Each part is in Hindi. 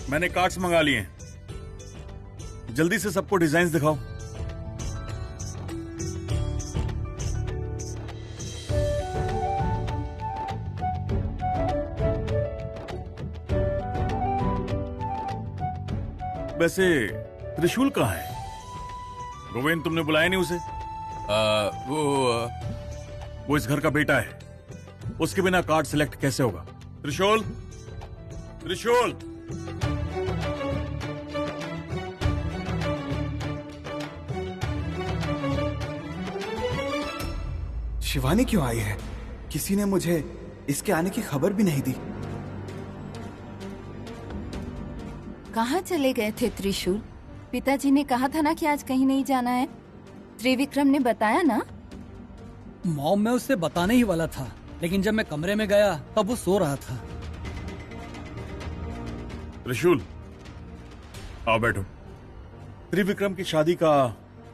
मैंने कार्ड्स मंगा लिए हैं। जल्दी से सबको डिजाइन्स दिखाओ। वैसे त्रिशूल कहाँ है? गोविंद, तुमने बुलाया नहीं उसे? वो इस घर का बेटा है। उसके बिना कार्ड सिलेक्ट कैसे होगा? त्रिशूल, त्रिशूल! शिवानी क्यों आई है? किसी ने मुझे इसके आने की खबर भी नहीं दी। कहाँ चले गए थे त्रिशूल? पिताजी ने कहा था ना कि आज कहीं नहीं जाना है। त्रिविक्रम ने बताया ना? मॉम, मैं उससे बताने ही वाला था, लेकिन जब मैं कमरे में गया तब वो सो रहा था। त्रिशूल, आओ बैठो। त्रिविक्रम की शादी का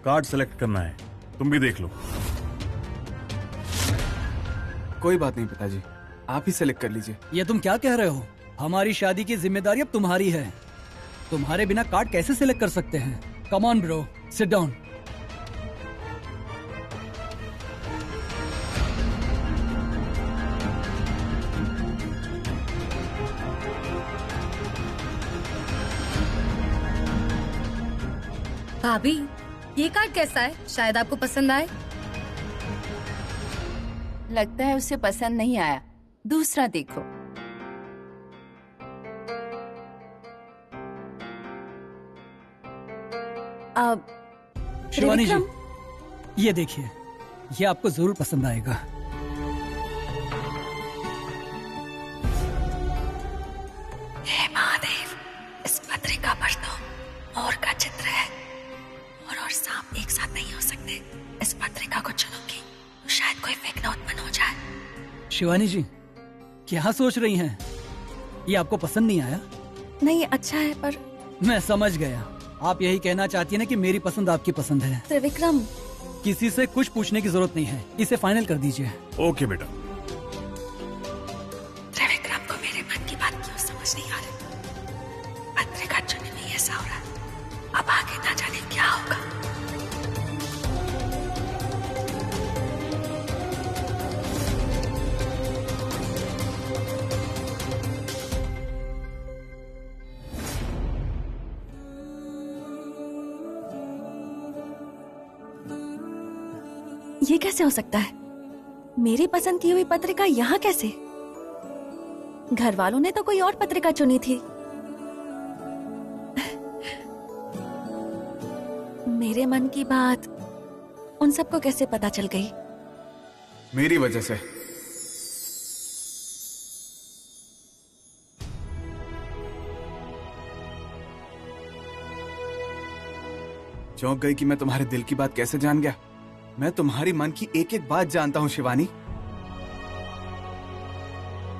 कार्ड सेलेक्ट करना है, तुम भी देख लो। कोई बात नहीं पिताजी, आप ही सेलेक्ट कर लीजिए। ये तुम क्या कह रहे हो? हमारी शादी की जिम्मेदारी अब तुम्हारी है। तुम्हारे बिना कार्ड कैसे सिलेक्ट कर सकते हैं? कम ऑन ब्रो, सिट डाउन। भाभी, ये कार्ड कैसा है? शायद आपको पसंद आए। लगता है उसे पसंद नहीं आया। दूसरा देखो। अब शिवानी जी, ये देखिए, ये आपको जरूर पसंद आएगा। हे महादेव, इस पत्रिका पर तो मोर का चित्र है। मोर और सांप एक साथ नहीं हो सकते। इस पत्रिका को चुनूंगी तो शायद कोई विघ्न उत्पन्न हो जाए। शिवानी जी, क्या सोच रही हैं? ये आपको पसंद नहीं आया? नहीं, अच्छा है, पर मैं समझ गया। आप यही कहना चाहती है ना कि मेरी पसंद आपकी पसंद है। त्रिविक्रम, किसी से कुछ पूछने की जरूरत नहीं है, इसे फाइनल कर दीजिए। ओके बेटा। त्रिविक्रम को मेरे मन की बात क्यों समझ नहीं आ रही? पत्रिका चुनने में ऐसा हो रहा है, अब आगे ना जाने क्या होगा। ये कैसे हो सकता है? मेरी पसंद की हुई पत्रिका यहाँ कैसे? घर वालों ने तो कोई और पत्रिका चुनी थी। मेरे मन की बात उन सबको कैसे पता चल गई? मेरी वजह से। चौंक गई कि मैं तुम्हारे दिल की बात कैसे जान गया। मैं तुम्हारी मन की एक एक बात जानता हूं शिवानी।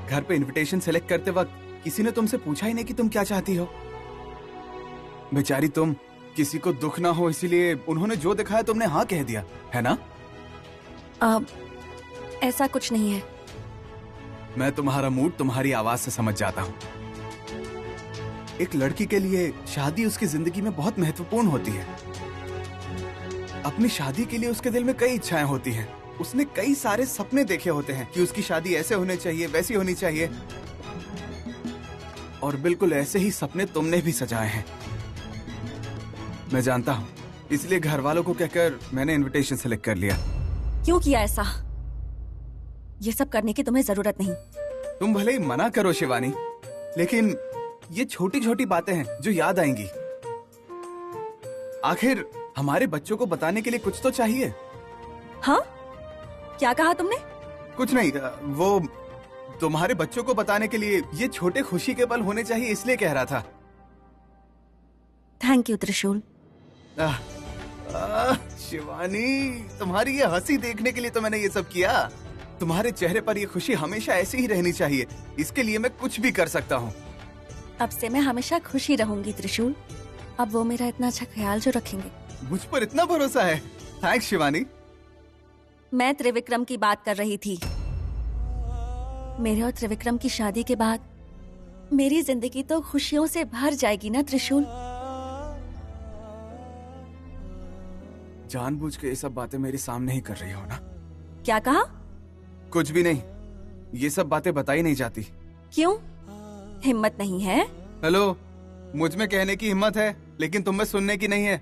घर पे इनविटेशन सेलेक्ट करते वक्त किसी ने तुमसे पूछा ही नहीं कि तुम क्या चाहती हो। बेचारी तुम, किसी को दुख ना हो इसीलिए उन्होंने जो दिखाया तुमने हाँ कह दिया, है ना? ऐसा कुछ नहीं है। मैं तुम्हारा मूड तुम्हारी आवाज से समझ जाता हूँ। एक लड़की के लिए शादी उसकी जिंदगी में बहुत महत्वपूर्ण होती है। अपनी शादी के लिए उसके दिल में कई इच्छाएं होती हैं। उसने कई सारे सपने देखे होते हैं कि उसकी शादी ऐसे होने चाहिए, वैसी होनी चाहिए, और बिल्कुल ऐसे ही सपने तुमने भी सजाए हैं। मैं जानता हूँ, इसलिए घर वालों को कहकर मैंने इनविटेशन सेलेक्ट कर लिया। क्यों किया ऐसा? ये सब करने की तुम्हें जरूरत नहीं। तुम भले ही मना करो शिवानी, लेकिन ये छोटी छोटी बातें हैं जो याद आएंगी। आखिर हमारे बच्चों को बताने के लिए कुछ तो चाहिए। हाँ? क्या कहा तुमने? कुछ नहीं, वो तुम्हारे बच्चों को बताने के लिए ये छोटे खुशी के पल होने चाहिए, इसलिए कह रहा था। थैंक यू त्रिशूल। शिवानी, तुम्हारी ये हंसी देखने के लिए तो मैंने ये सब किया। तुम्हारे चेहरे पर ये खुशी हमेशा ऐसी ही रहनी चाहिए, इसके लिए मैं कुछ भी कर सकता हूँ। अब से मैं हमेशा खुशी रहूंगी त्रिशूल। अब वो मेरा इतना अच्छा ख्याल जो रखेंगे। मुझ पर इतना भरोसा है। थैंक्स शिवानी। मैं त्रिविक्रम की बात कर रही थी। मेरे और त्रिविक्रम की शादी के बाद मेरी जिंदगी तो खुशियों से भर जाएगी ना त्रिशूल। जानबूझ के ये सब बातें मेरे सामने ही कर रही हो ना? क्या कहा? कुछ भी नहीं, ये सब बातें बताई नहीं जाती। क्यों? हिम्मत नहीं है? हेलो, मुझ में कहने की हिम्मत है लेकिन तुम में सुनने की नहीं है।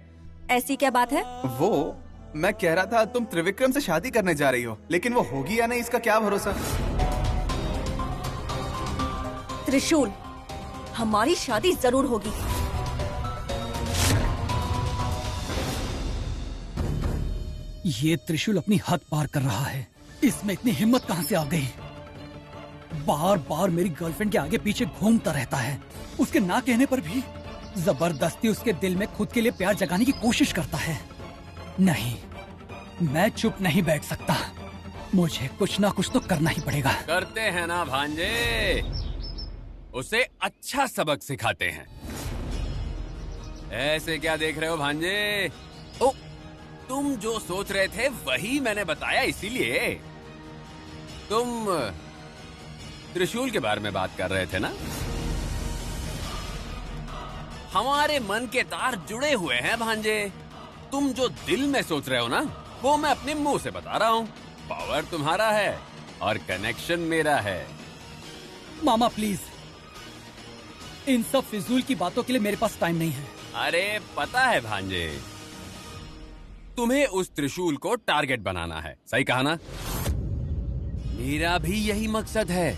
ऐसी क्या बात है? वो मैं कह रहा था तुम त्रिविक्रम से शादी करने जा रही हो, लेकिन वो होगी या नहीं इसका क्या भरोसा। त्रिशूल, हमारी शादी जरूर होगी। ये त्रिशूल अपनी हद पार कर रहा है। इसमें इतनी हिम्मत कहां से आ गई? बार बार मेरी गर्लफ्रेंड के आगे पीछे घूमता रहता है। उसके ना कहने पर भी जबरदस्ती उसके दिल में खुद के लिए प्यार जगाने की कोशिश करता है। नहीं, मैं चुप नहीं बैठ सकता। मुझे कुछ ना कुछ तो करना ही पड़ेगा। करते हैं ना भांजे, उसे अच्छा सबक सिखाते हैं। ऐसे क्या देख रहे हो भांजे? ओ, तुम जो सोच रहे थे वही मैंने बताया, इसीलिए तुम त्रिशूल के बारे में बात कर रहे थे ना? हमारे मन के तार जुड़े हुए हैं भांजे। तुम जो दिल में सोच रहे हो ना, वो मैं अपने मुंह से बता रहा हूँ। पावर तुम्हारा है और कनेक्शन मेरा है। मामा प्लीज, इन सब फिजूल की बातों के लिए मेरे पास टाइम नहीं है। अरे पता है भांजे, तुम्हें उस त्रिशूल को टारगेट बनाना है, सही कहा ना? मेरा भी यही मकसद है।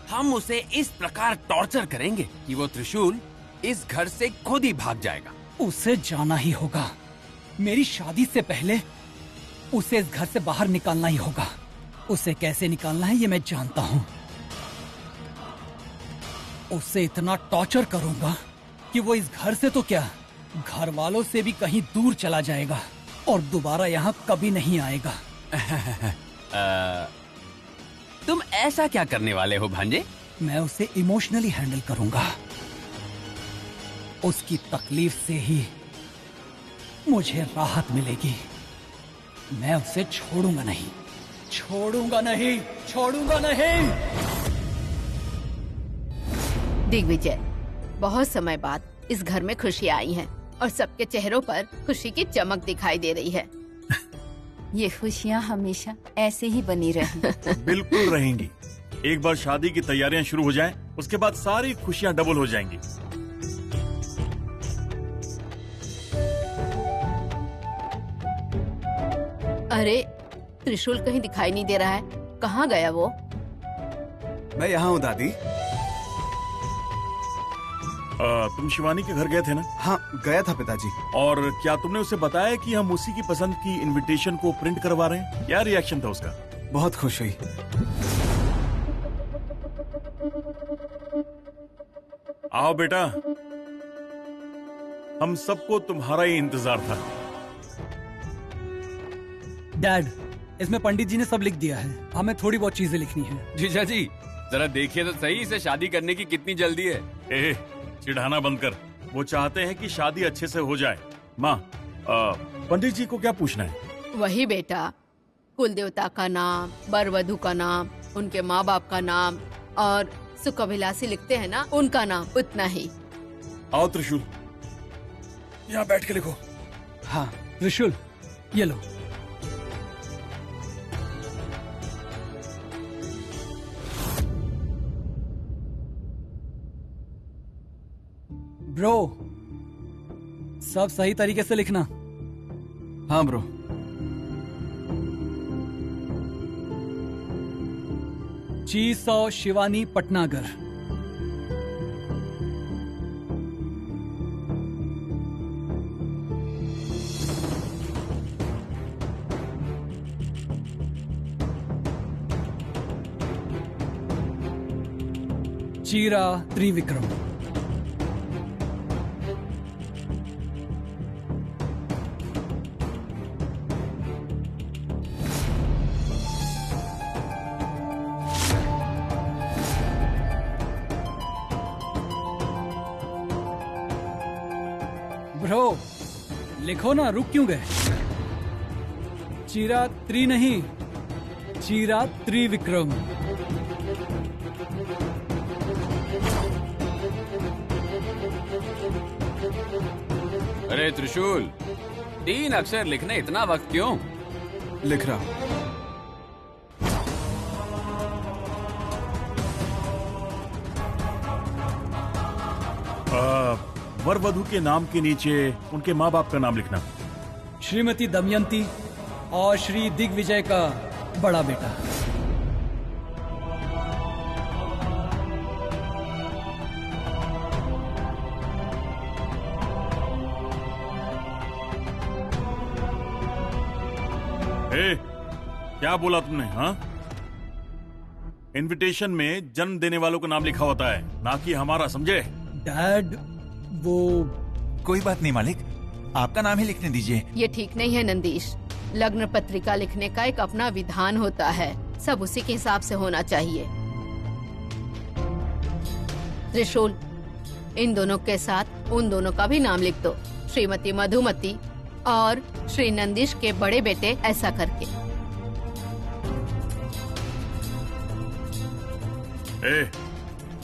हम उसे इस प्रकार टॉर्चर करेंगे कि वो त्रिशूल इस घर से खुद ही भाग जाएगा। उसे जाना ही होगा। मेरी शादी से पहले उसे इस घर से बाहर निकालना ही होगा। उसे कैसे निकालना है ये मैं जानता हूँ। उसे इतना टॉर्चर करूंगा कि वो इस घर से तो क्या, घर वालों से भी कहीं दूर चला जाएगा और दोबारा यहाँ कभी नहीं आएगा। तुम ऐसा क्या करने वाले हो भांजे? मैं उसे इमोशनली हैंडल करूंगा। उसकी तकलीफ से ही मुझे राहत मिलेगी। मैं उसे छोड़ूंगा नहीं, छोड़ूंगा नहीं, छोड़ूंगा नहीं। दिग्विजय, बहुत समय बाद इस घर में खुशियां आई हैं और सबके चेहरों पर खुशी की चमक दिखाई दे रही है। ये खुशियाँ हमेशा ऐसे ही बनी रहें। बिल्कुल रहेंगी। एक बार शादी की तैयारियां शुरू हो जाएं, उसके बाद सारी खुशियां डबल हो जाएंगी। अरे, त्रिशूल कहीं दिखाई नहीं दे रहा है। कहाँ गया वो? मैं यहाँ हूँ दादी। तुम शिवानी के घर गए थे ना? हाँ, गया था पिताजी। और क्या तुमने उसे बताया कि हम उसी की पसंद की इनविटेशन को प्रिंट करवा रहे हैं? क्या रिएक्शन था उसका? बहुत खुश हुई। आओ बेटा, हम सबको तुम्हारा ही इंतजार था। डैड, इसमें पंडित जी ने सब लिख दिया है। हमें थोड़ी बहुत चीजें लिखनी है। जीजा जी, जरा देखिए तो सही, इसे शादी करने की कितनी जल्दी है। ए, चिढ़ाना बंद कर। वो चाहते हैं कि शादी अच्छे से हो जाए। माँ, पंडित जी को क्या पूछना है? वही बेटा, कुल देवता का नाम, वर वधू का नाम, उनके माँ बाप का नाम और सुखअभिलाषी लिखते हैं ना, उनका नाम, उतना ही। आओ त्रिशूल, यहाँ बैठ के लिखो। हाँ त्रिशूल, ये लो। ब्रो, सब सही तरीके से लिखना। हाँ ब्रो। G100 शिवानी पटनागर। चीरा त्रिविक्रम। ब्रो, लिखो ना, रुक क्यों गए? चीरा त्रि नहीं, चीरा त्रिविक्रम। त्रिशूल, 3 अक्षर लिखने इतना वक्त क्यों? लिख रहा हूं। वर वधु के नाम के नीचे उनके माँ बाप का नाम लिखना। श्रीमती दमयंती और श्री दिग्विजय का बड़ा बेटा। क्या बोला तुमने? हाँ, इनविटेशन में जन्म देने वालों का नाम लिखा होता है, ना कि हमारा, समझे? डैड, वो कोई बात नहीं मालिक, आपका नाम ही लिखने दीजिए। ये ठीक नहीं है नंदीश। लग्न पत्रिका लिखने का एक अपना विधान होता है, सब उसी के हिसाब से होना चाहिए। त्रिशूल, इन दोनों के साथ उन दोनों का भी नाम लिख दो, श्रीमती मधुमती और श्री नंदीश के बड़े बेटे, ऐसा करके।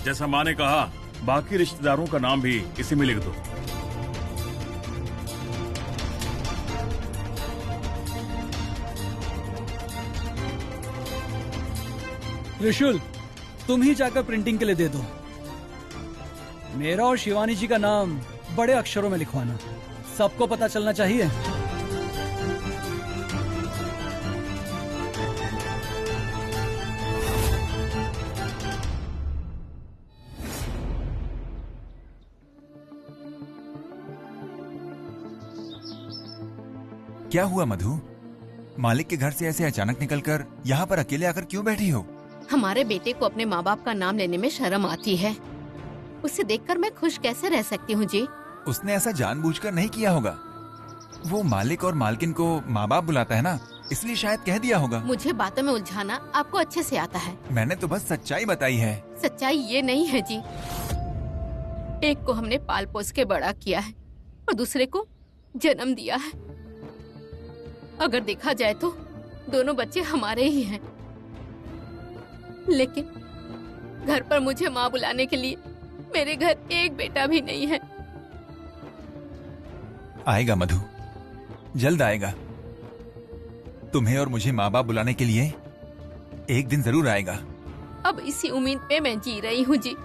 जैसा माँ ने कहा, बाकी रिश्तेदारों का नाम भी इसी में लिख दो। त्रिशूल, तुम ही जाकर प्रिंटिंग के लिए दे दो। मेरा और शिवानी जी का नाम बड़े अक्षरों में लिखवाना, सबको पता चलना चाहिए। क्या हुआ मधु? मालिक के घर से ऐसे अचानक निकलकर यहाँ पर अकेले आकर क्यों बैठी हो? हमारे बेटे को अपने माँ बाप का नाम लेने में शर्म आती है, उसे देखकर मैं खुश कैसे रह सकती हूँ जी? उसने ऐसा जानबूझकर नहीं किया होगा। वो मालिक और मालकिन को माँ बाप बुलाता है ना, इसलिए शायद कह दिया होगा। मुझे बातों में उलझाना आपको अच्छे से आता है। मैंने तो बस सच्चाई बताई है। सच्चाई ये नहीं है जी। एक को हमने पाल पोस के बड़ा किया है और दूसरे को जन्म दिया है। अगर देखा जाए तो दोनों बच्चे हमारे ही हैं, लेकिन घर पर मुझे माँ बुलाने के लिए मेरे घर एक बेटा भी नहीं है। आएगा मधु, जल्द आएगा। तुम्हें और मुझे माँ बाप बुलाने के लिए एक दिन जरूर आएगा। अब इसी उम्मीद पे मैं जी रही हूँ जी।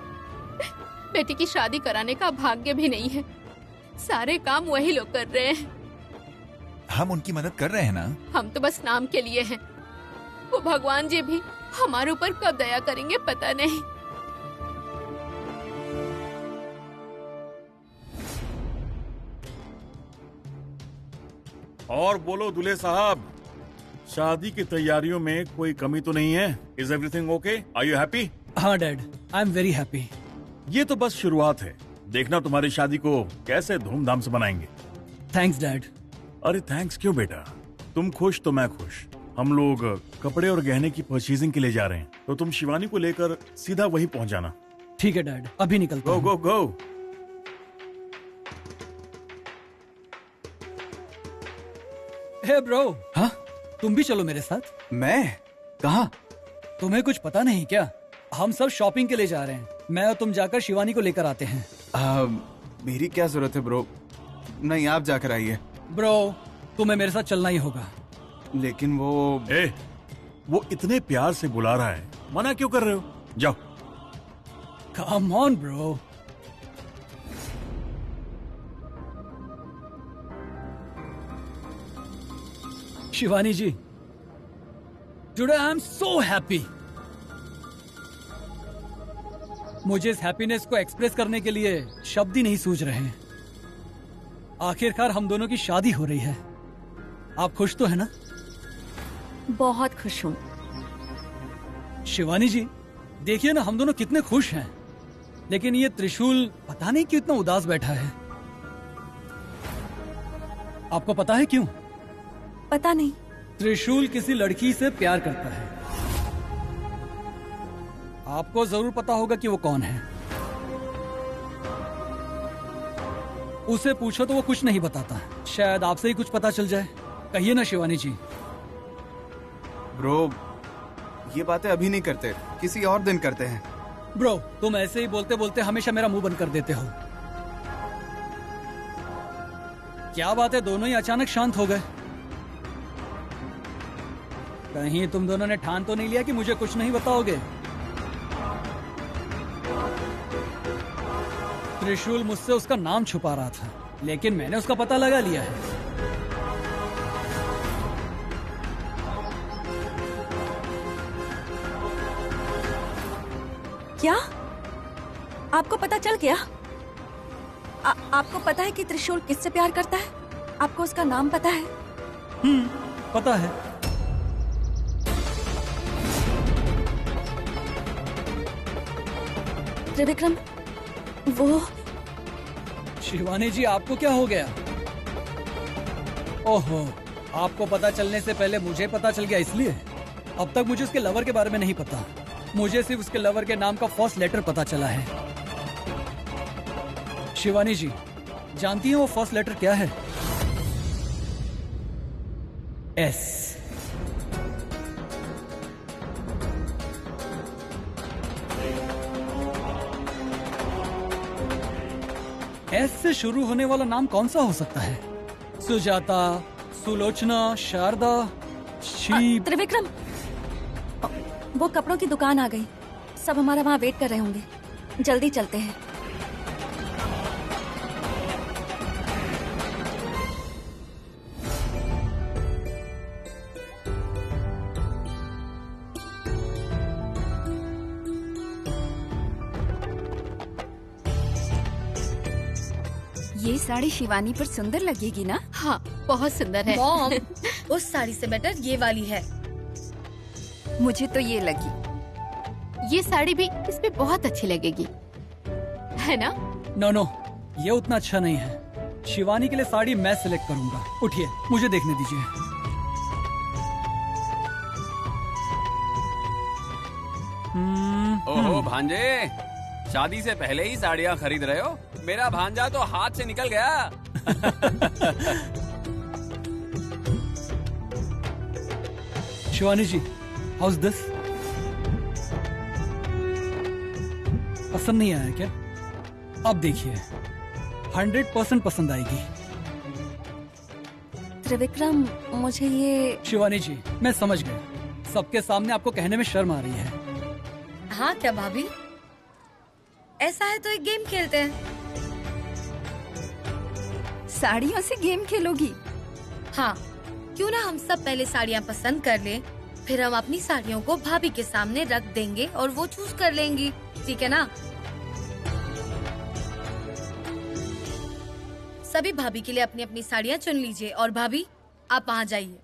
बेटी की शादी कराने का भाग्य भी नहीं है, सारे काम वही लोग कर रहे हैं। हम उनकी मदद कर रहे हैं ना। हम तो बस नाम के लिए हैं। वो भगवान जी भी हमारे ऊपर कब दया करेंगे पता नहीं। और बोलो दूल्हे साहब, शादी की तैयारियों में कोई कमी तो नहीं है? Is everything okay? Are you happy? हाँ dad, I am very happy. ये तो बस शुरुआत है, देखना तुम्हारी शादी को कैसे धूमधाम से मनाएंगे। Thanks dad. अरे थैंक्स क्यों बेटा, तुम खुश तो मैं खुश। हम लोग कपड़े और गहने की परचेजिंग के लिए जा रहे हैं, तो तुम शिवानी को लेकर सीधा वहीं पहुंच जाना। ठीक है डैड, अभी निकलता गो हूँ। गो गो। हे ब्रो, हाँ? तुम भी चलो मेरे साथ। मैं? कहाँ? तुम्हें कुछ पता नहीं क्या? हम सब शॉपिंग के लिए जा रहे हैं। मैं और तुम जाकर शिवानी को लेकर आते हैं। मेरी क्या जरूरत है ब्रो? नहीं, आप जाकर आइए। ब्रो, तुम्हें मेरे साथ चलना ही होगा। लेकिन वो इतने प्यार से बुला रहा है, मना क्यों कर रहे हो? जाओ। Come on bro. Shivani ji, today I am so happy. मुझे इस हैप्पीनेस को एक्सप्रेस करने के लिए शब्द ही नहीं सूझ रहे हैं। आखिरकार हम दोनों की शादी हो रही है। आप खुश तो है ना? बहुत खुश हूँ। शिवानी जी, देखिए ना, हम दोनों कितने खुश हैं, लेकिन ये त्रिशूल पता नहीं क्यों इतना उदास बैठा है। आपको पता है क्यों? पता नहीं। त्रिशूल किसी लड़की से प्यार करता है। आपको जरूर पता होगा कि वो कौन है। उसे पूछो तो वो कुछ नहीं बताता। शायद आपसे ही कुछ पता चल जाए। कहिए ना शिवानी जी। ब्रो, ये बातें अभी नहीं करते, किसी और दिन करते हैं। ब्रो, तुम ऐसे ही बोलते बोलते हमेशा मेरा मुंह बंद कर देते हो। क्या बात है, दोनों ही अचानक शांत हो गए। कहीं तुम दोनों ने ठान तो नहीं लिया कि मुझे कुछ नहीं बताओगे? त्रिशूल मुझसे उसका नाम छुपा रहा था, लेकिन मैंने उसका पता लगा लिया है। क्या आपको पता चल गया? आपको पता है कि त्रिशूल किससे प्यार करता है? आपको उसका नाम पता है? पता है। त्रिविक्रम, वो शिवानी जी, आपको क्या हो गया? ओहो, आपको पता चलने से पहले मुझे पता चल गया इसलिए? अब तक मुझे उसके लवर के बारे में नहीं पता। मुझे सिर्फ उसके लवर के नाम का फर्स्ट लेटर पता चला है। शिवानी जी, जानती हैं वो फर्स्ट लेटर क्या है? एस। एस से शुरू होने वाला नाम कौन सा हो सकता है? सुजाता, सुलोचना, शारदा, शीप। त्रिविक्रम, वो कपड़ों की दुकान आ गई। सब हमारा वहाँ वेट कर रहे होंगे। जल्दी चलते हैं। ये साड़ी शिवानी पर सुंदर लगेगी ना? हाँ, बहुत सुंदर है। मॉम, उस साड़ी से बेटर ये वाली है। मुझे तो ये लगी। ये साड़ी भी इस पे बहुत अच्छी लगेगी, है ना? नो, ये उतना अच्छा नहीं है। शिवानी के लिए साड़ी मैं सिलेक्ट करूंगा। उठिए, मुझे देखने दीजिए। ओहो भांजे, शादी से पहले ही साड़ियाँ खरीद रहे हो? मेरा भांजा तो हाथ से निकल गया। शिवानी जी, हाउस दिस? पसंद नहीं आया क्या? अब देखिए, 100% पसंद आएगी। त्रिविक्रम, मुझे ये... शिवानी जी, मैं समझ गया। सबके सामने आपको कहने में शर्म आ रही है। हाँ क्या भाभी? ऐसा है तो एक गेम खेलते हैं। साड़ियों से गेम खेलोगी? हाँ, क्यों ना हम सब पहले साड़ियाँ पसंद कर ले, फिर हम अपनी साड़ियों को भाभी के सामने रख देंगे और वो चूज कर लेंगी, ठीक है ना? सभी भाभी के लिए अपनी अपनी साड़ियाँ चुन लीजिए और भाभी आप वहाँ जाइए।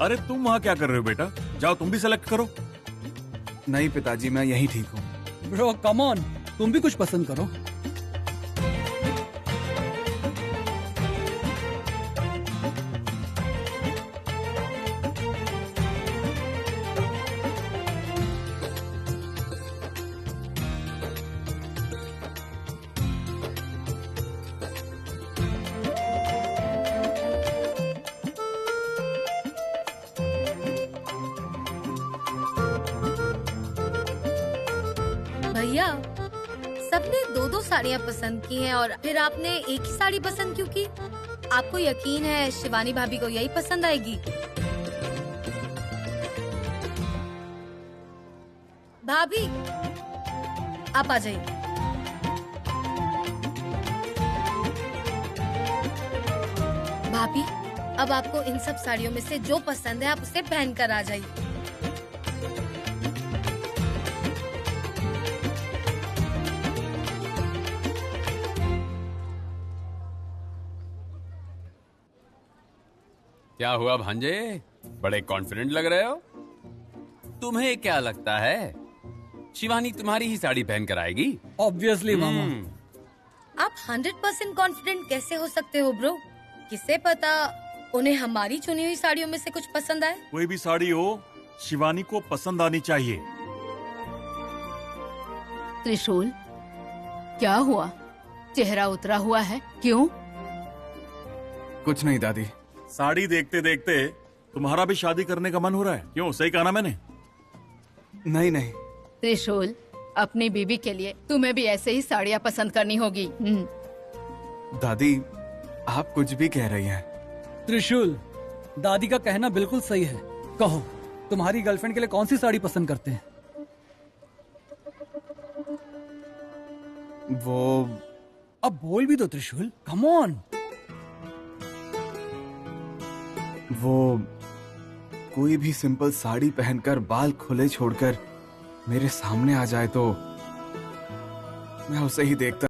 अरे तुम वहाँ क्या कर रहे हो बेटा? जाओ तुम भी सेलेक्ट करो। नहीं पिताजी, मैं यही ठीक हूँ। ब्रो कम ऑन, तुम भी कुछ पसंद करो। भैया, सबने दो दो साड़ियाँ पसंद की हैं और फिर आपने एक ही साड़ी पसंद क्यों की? आपको यकीन है शिवानी भाभी को यही पसंद आएगी? भाभी, आप आ जाइए। भाभी, अब आपको इन सब साड़ियों में से जो पसंद है आप उसे पहन कर आ जाइए। क्या हुआ भांजे, बड़े कॉन्फिडेंट लग रहे हो? तुम्हें क्या लगता है शिवानी तुम्हारी ही साड़ी पहन कर आएगी? ऑब्वियसली मामा। आप 100% कॉन्फिडेंट कैसे हो सकते हो ब्रो? किसे पता उन्हें हमारी चुनी हुई साड़ियों में से कुछ पसंद आए। कोई भी साड़ी हो, शिवानी को पसंद आनी चाहिए। त्रिशूल, क्या हुआ? चेहरा उतरा हुआ है, क्यों? कुछ नहीं दादी। साड़ी देखते देखते तुम्हारा भी शादी करने का मन हो रहा है? क्यों, सही कहा ना मैंने? नहीं नहीं, त्रिशूल, अपनी बीबी के लिए तुम्हें भी ऐसे ही साड़ियाँ पसंद करनी होगी। दादी आप कुछ भी कह रही हैं। त्रिशूल, दादी का कहना बिल्कुल सही है। कहो, तुम्हारी गर्लफ्रेंड के लिए कौन सी साड़ी पसंद करते हैं? वो अब बोल भी दो त्रिशूल, कम ऑन। वो कोई भी सिंपल साड़ी पहनकर बाल खुले छोड़कर मेरे सामने आ जाए तो मैं उसे ही देखता